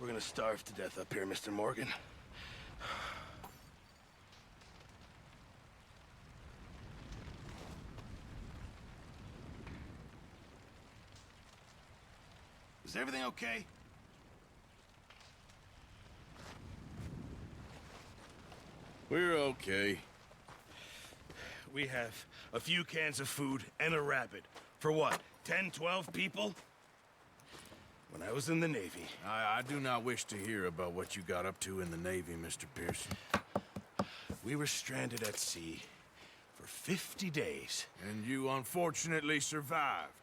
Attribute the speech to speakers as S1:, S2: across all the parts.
S1: We're gonna starve to death up here, Mr. Morgan. Is everything okay?
S2: We're okay.
S1: We have a few cans of food and a rabbit. For what, 10, 12 people? When I was in the Navy...
S2: I do not wish to hear about what you got up to in the Navy, Mr. Pearson.
S1: We were stranded at sea for 50 days.
S2: And you unfortunately survived.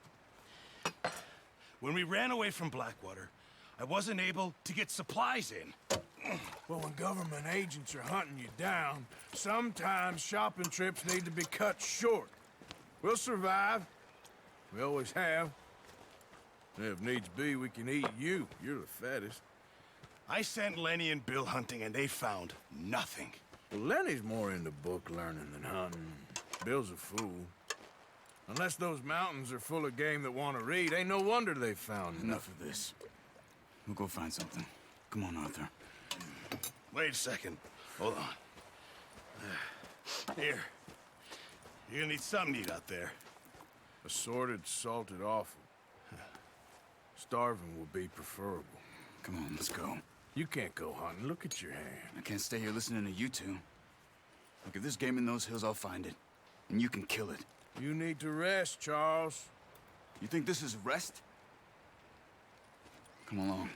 S1: When we ran away from Blackwater, I wasn't able to get supplies in.
S2: Well, when government agents are hunting you down, sometimes shopping trips need to be cut short. We'll survive. We always have. If needs be, we can eat you. You're the fattest.
S1: I sent Lenny and Bill hunting, and they found nothing.
S2: Well, Lenny's more into book learning than hunting. Bill's a fool. Unless those mountains are full of game that want to read, ain't no wonder they found
S3: Enough of this. We'll go find something. Come on, Arthur.
S1: Wait a second. Hold on. Here. You're gonna need something to eat out there.
S2: Assorted, salted offal. Starving will be preferable.
S3: Come on, let's go.
S2: You can't go hunting. Look at your hand.
S3: I can't stay here listening to you two. Look, if there's game in those hills, I'll find it. And you can kill it.
S2: You need to rest, Charles.
S3: You think this is rest? Come along.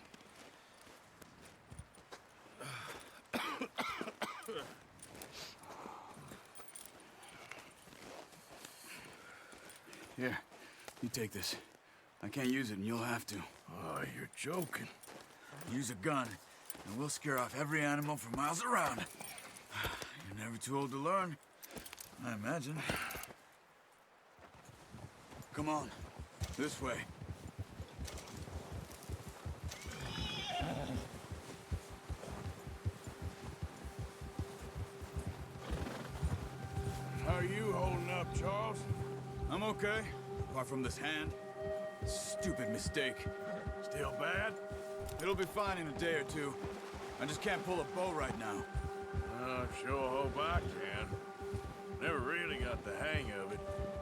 S3: Here, you take this. I can't use it, and you'll have to.
S2: Oh, you're joking.
S3: Use a gun, and we'll scare off every animal for miles around. You're never too old to learn, I imagine. Come on, this way.
S2: How are you holding up, Charles?
S3: I'm okay, apart from this hand. Stupid mistake.
S2: Still bad?
S3: It'll be fine in a day or two. I just can't pull a bow right now.
S2: I sure hope I can. Never really got the hang of it.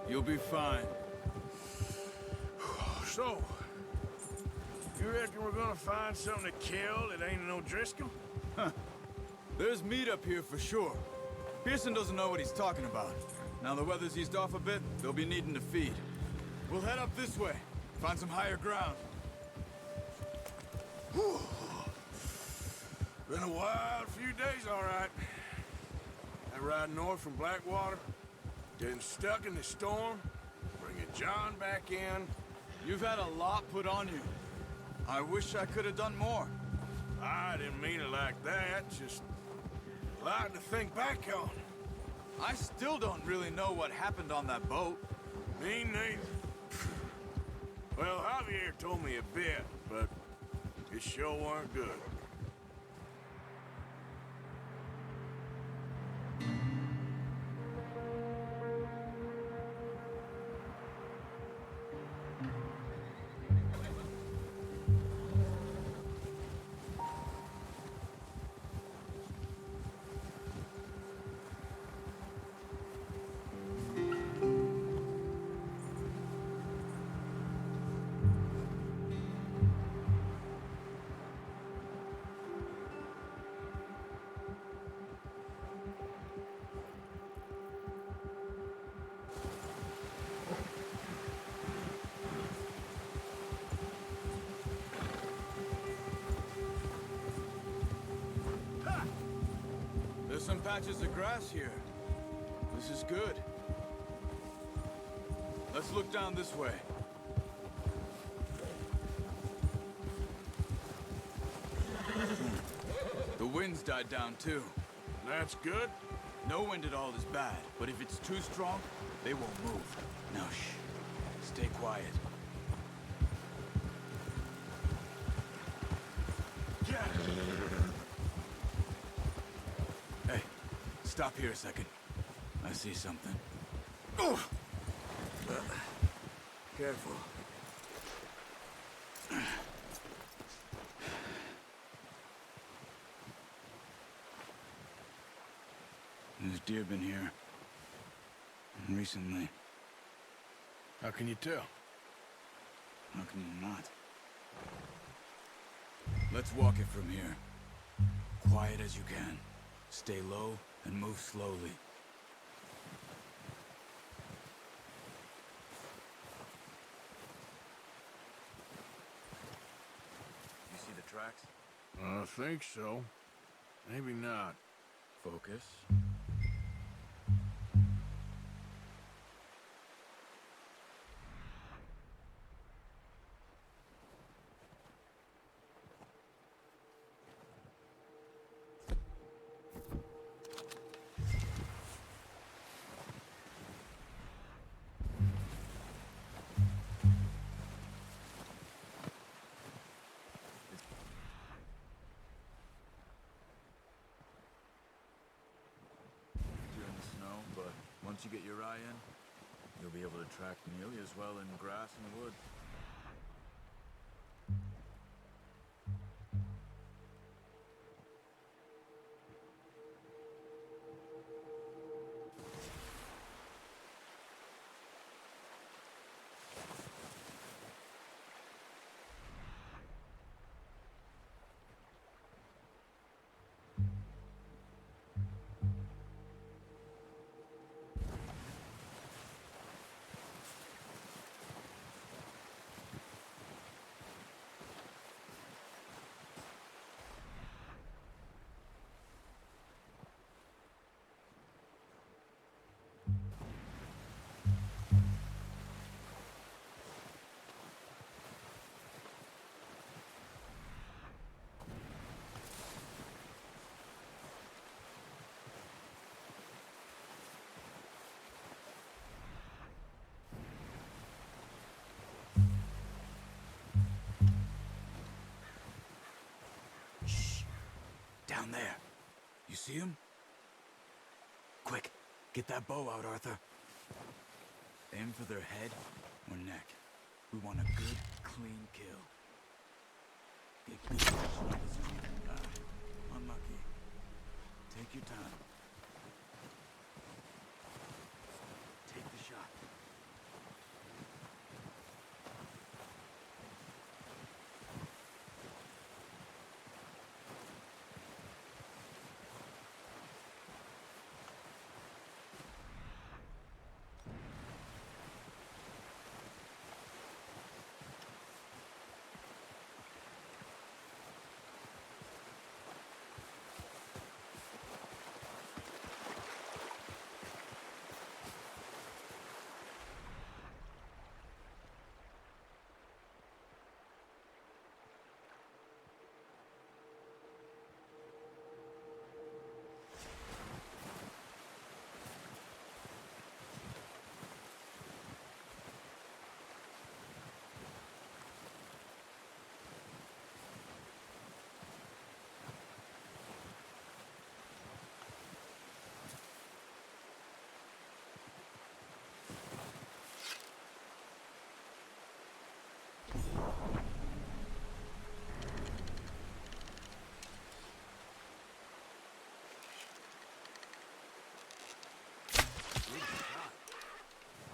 S3: You'll be fine.
S2: So, you reckon we're gonna find something to kill that ain't no Driscoll?
S3: Huh. There's meat up here for sure. Pearson doesn't know what he's talking about. Now the weather's eased off a bit, they'll be needing to feed. We'll head up this way, find some higher ground.
S2: Whew. Been a wild few days, all right. That ride north from Blackwater, getting stuck in the storm, bringing John back in.
S3: You've had a lot put on you. I wish I could have done more.
S2: I didn't mean it like that, just a lot to think back on.
S3: I still don't really know what happened on that boat.
S2: Me neither. Well, Javier told me a bit, but it sure weren't good.
S3: There's some patches of grass here. This is good. Let's look down this way. The wind's died down too.
S2: That's good.
S3: No wind at all is bad, but if it's too strong, they won't move. Now shh. Stay quiet. Hey, stop here a second. I see something.
S2: Careful.
S3: deer been here. And recently.
S2: How can you tell?
S3: How can you not? Let's walk it from here. Quiet as you can. Stay low and move slowly. You see the tracks?
S2: I think so. Maybe not.
S3: Focus. Once you get your eye in, you'll be able to track nearly as well in grass and wood. Down there. You see him? Quick, get that bow out, Arthur. Aim for their head or neck. We want a good, clean kill. Get good position on the street. Unlucky. Take your time. Take the shot.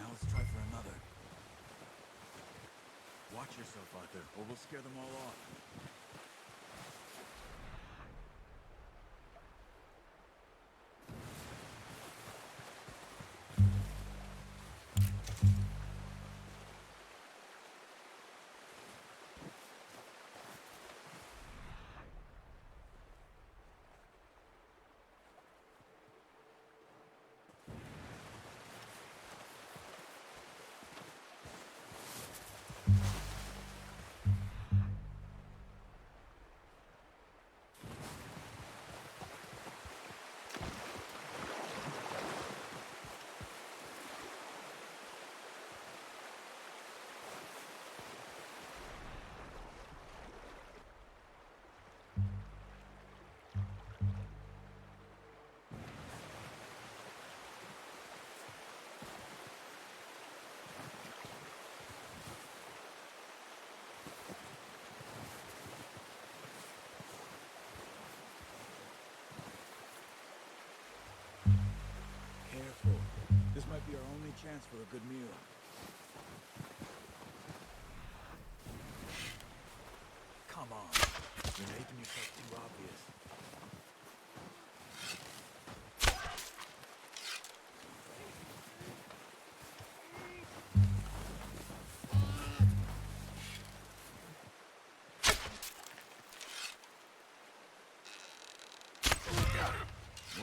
S3: Now let's try for another. Watch yourself, Arthur, or we'll scare them all off. chance for a good meal. Come on. You're making yourself too obvious.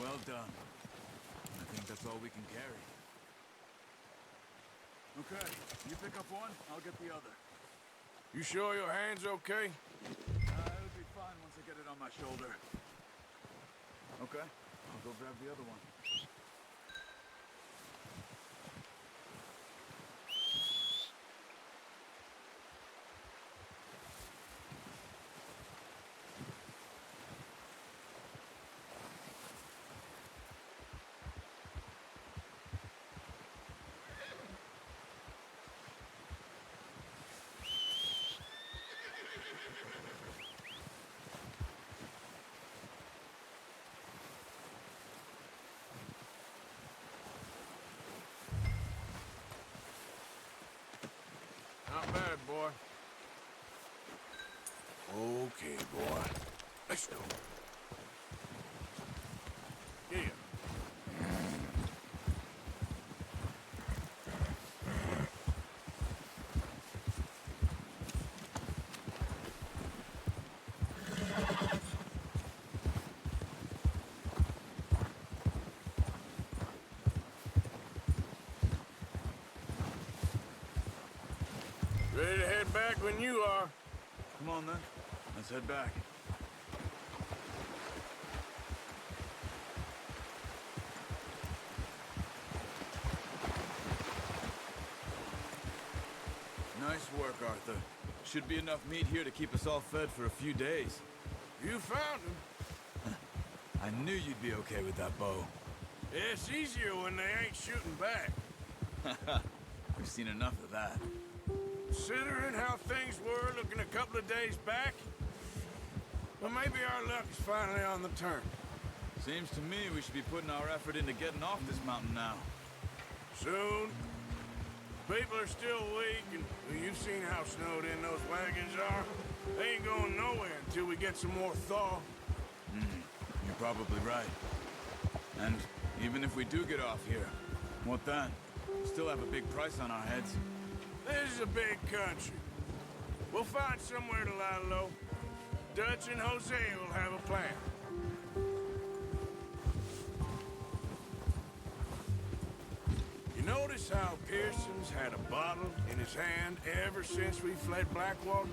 S3: Well done. I think that's all we can carry. Okay, you pick up one, I'll get the other.
S2: You sure your hand's okay?
S3: It'll be fine once I get it on my shoulder. Okay, I'll go grab the other one.
S2: Not bad, boy. Okay, boy. Let's go. Yeah. Ready to head back when you are.
S3: Come on then, let's head back. Nice work, Arthur. Should be enough meat here to keep us all fed for a few days.
S2: You found him.
S3: I knew you'd be okay with that bow.
S2: Yeah, it's easier when they ain't shooting back.
S3: We've seen enough of that.
S2: Considering how things were looking a couple of days back, well, maybe our luck is finally on the turn.
S3: Seems to me we should be putting our effort into getting off this mountain now.
S2: Soon. People are still weak, and well, you've seen how snowed in those wagons are. They ain't going nowhere until we get some more thaw.
S3: You're probably right. And even if we do get off here, what then? We still have a big price on our heads.
S2: This is a big country. We'll find somewhere to lie low. Dutch and Jose will have a plan. You notice how Pearson's had a bottle in his hand ever since we fled Blackwater?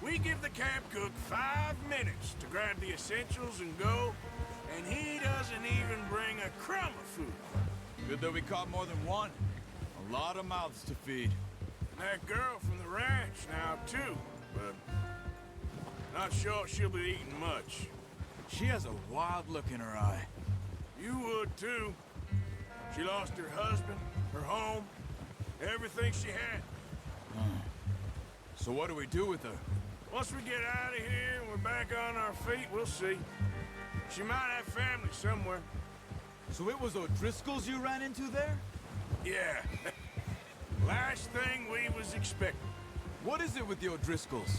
S2: We give the camp cook 5 minutes to grab the essentials and go, and he doesn't even bring a crumb of food.
S3: Good that we caught more than one. A lot of mouths to feed.
S2: That girl from the ranch now, too, but not sure she'll be eating much.
S3: She has a wild look in her eye.
S2: You would, too. She lost her husband, her home, everything she had.
S3: So what do we do with her?
S2: Once we get out of here and we're back on our feet, we'll see. She might have family somewhere.
S3: So it was O'Driscoll's you ran into there?
S2: Yeah. Last thing we was expecting.
S3: What is it with the O'Driscolls?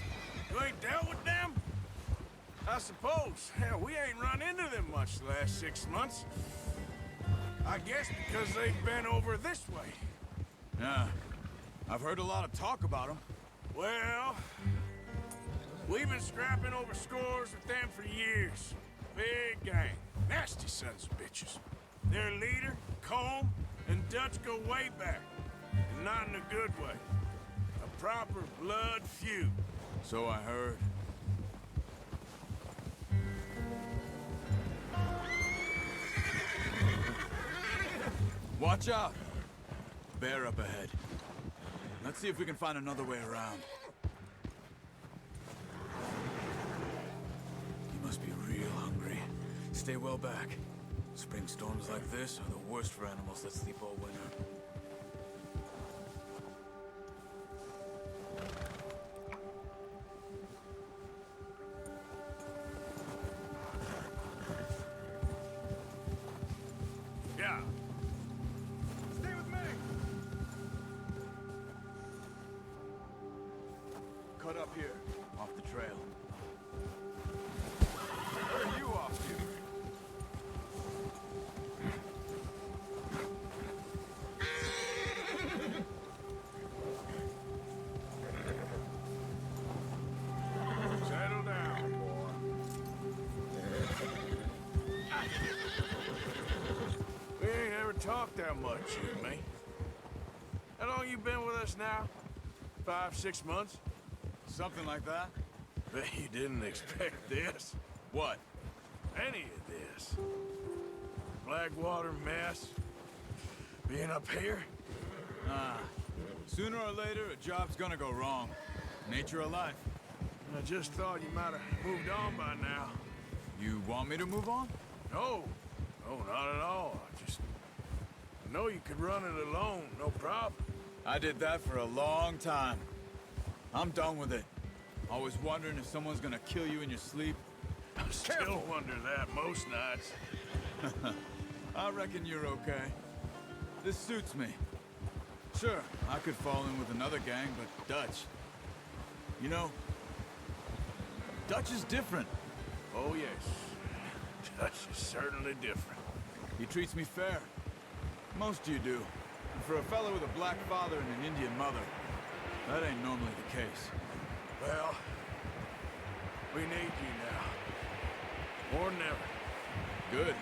S2: You ain't dealt with them? I suppose. Hell, we ain't run into them much the last 6 months. I guess because they've been over this way.
S3: Yeah. I've heard a lot of talk about them.
S2: Well, we've been scrapping over scores with them for years. Big gang. Nasty sons of bitches. Their leader, Combe, and Dutch go way back. And not in a good way. A proper blood feud.
S3: So I heard. Watch out! Bear up ahead. Let's see if we can find another way around. You must be real hungry. Stay well back. Spring storms like this are the worst for animals that sleep all winter.
S2: Yeah. Stay with me.
S3: up here, off the trail. Where are you off to?
S2: Settle down, boy. We ain't ever talked that much, you and me. How long you been with us now? 5, 6 months?
S3: Something like that?
S2: Bet you didn't expect this.
S3: What?
S2: Any of this. Blackwater mess. Being up here?
S3: Sooner or later, a job's gonna go wrong. Nature of life.
S2: I just thought you might have moved on by now.
S3: You want me to move on?
S2: No. No, not at all. I know you could run it alone, no problem.
S3: I did that for a long time. I'm done with it. Always wondering if someone's gonna kill you in your sleep.
S2: I still wonder that most nights.
S3: I reckon you're okay. This suits me. Sure, I could fall in with another gang, but Dutch... You know, Dutch is different.
S2: Oh, yes. Dutch is certainly different.
S3: He treats me fair. Most of you do. And for a fellow with a black father and an Indian mother, that ain't normally the case.
S2: Well, we need you now. More than ever.
S3: Good.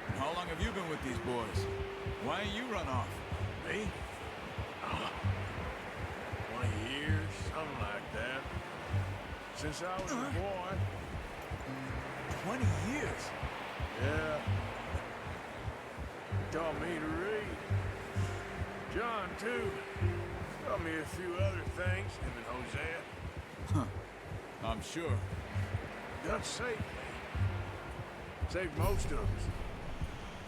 S3: And how long have you been with these boys? Why ain't you run off?
S2: Me? Oh, 20 years, something like that. Since I was a boy.
S3: 20 years?
S2: Yeah. Taught me to read. John, too. Taught me a few other things, him and Hosea.
S3: Huh. I'm sure.
S2: Dutch saved me. Saved most of us.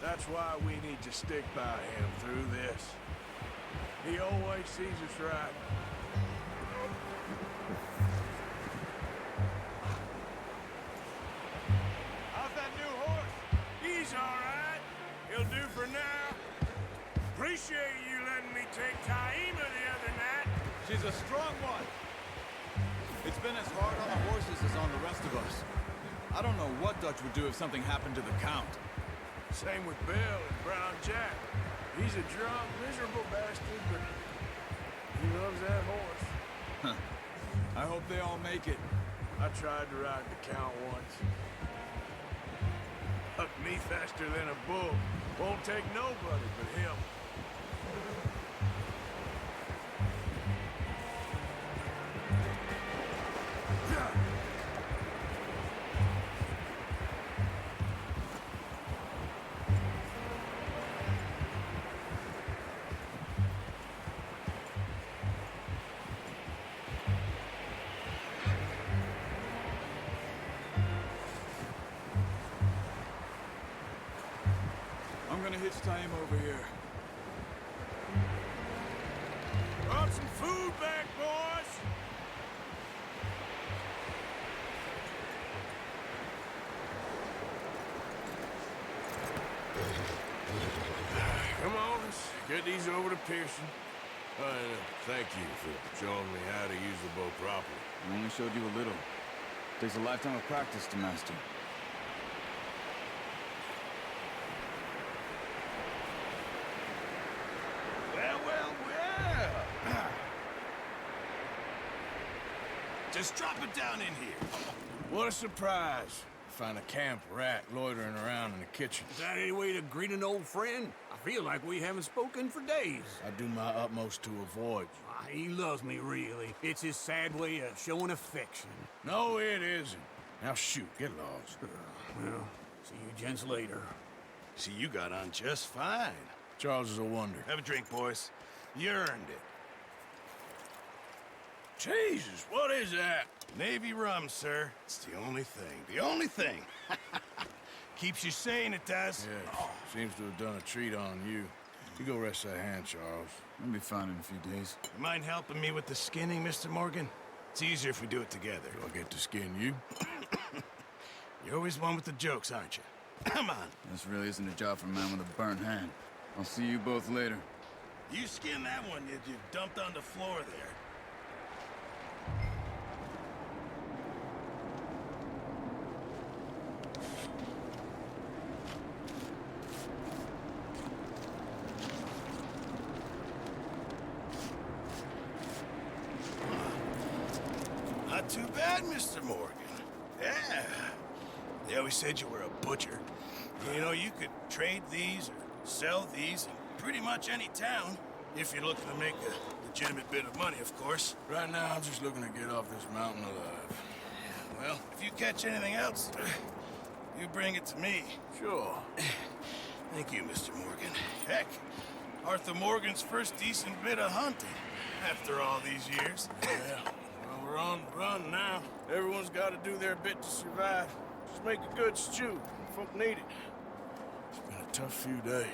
S2: That's why we need to stick by him through this. He always sees us right. How's that new horse? He's all right. He'll do for now. Appreciate you letting me take Taima the other night.
S3: She's a strong one. It's been as hard on the horses as on the rest of us. I don't know what Dutch would do if something happened to the Count.
S2: Same with Bill and Brown Jack. He's a drunk, miserable bastard, but he loves that horse.
S3: Huh. I hope they all make it.
S2: I tried to ride the Count once. Hucked me faster than a bull. Won't take nobody but him.
S3: I'm gonna hitch Taima over here.
S2: Brought some food back, boys! Come on, let's get these over to Pearson. Thank you for showing me how to use the bow properly.
S3: I only showed you a little. Takes a lifetime of practice to master.
S1: Well, well, well. Just drop it down in here.
S2: What a surprise. Find a camp rat loitering around in the kitchen.
S4: Is that any way to greet an old friend? I feel like we haven't spoken for days.
S2: I do my utmost to avoid you.
S4: He loves me, really. It's his sad way of showing affection.
S2: No, it isn't. Now shoot, get lost.
S4: Well, see you gents later.
S1: See, you got on just fine.
S2: Charles is a wonder.
S1: Have a drink, boys. You earned it.
S2: Jesus, what is that?
S1: Navy rum, sir. It's the only thing. The only thing. Keeps you sane, it does.
S2: Yes, seems to have done a treat on you. You go rest that hand, Charles.
S3: I'll be fine in a few days.
S1: You mind helping me with the skinning, Mr. Morgan? It's easier if we do it together.
S2: Do I get to skin you?
S1: You're always one with the jokes, aren't you? Come on.
S3: This really isn't a job for a man with a burnt hand. I'll see you both later.
S1: You skin that one you dumped on the floor there. not too bad, Mr. Morgan. Yeah. They always said you were a butcher. You know, you could trade these or sell these in pretty much any town, if you're looking to make a legitimate bit of money, of course.
S2: Right now, I'm just looking to get off this mountain alive.
S1: Well, if you catch anything else, you bring it to me.
S2: Sure.
S1: Thank you, Mr. Morgan. Heck, Arthur Morgan's first decent bit of hunting after all these years.
S2: Yeah. Well, we're on the run now. Everyone's got to do their bit to survive. Just make a good stew. Folk need it. It's been a tough few days.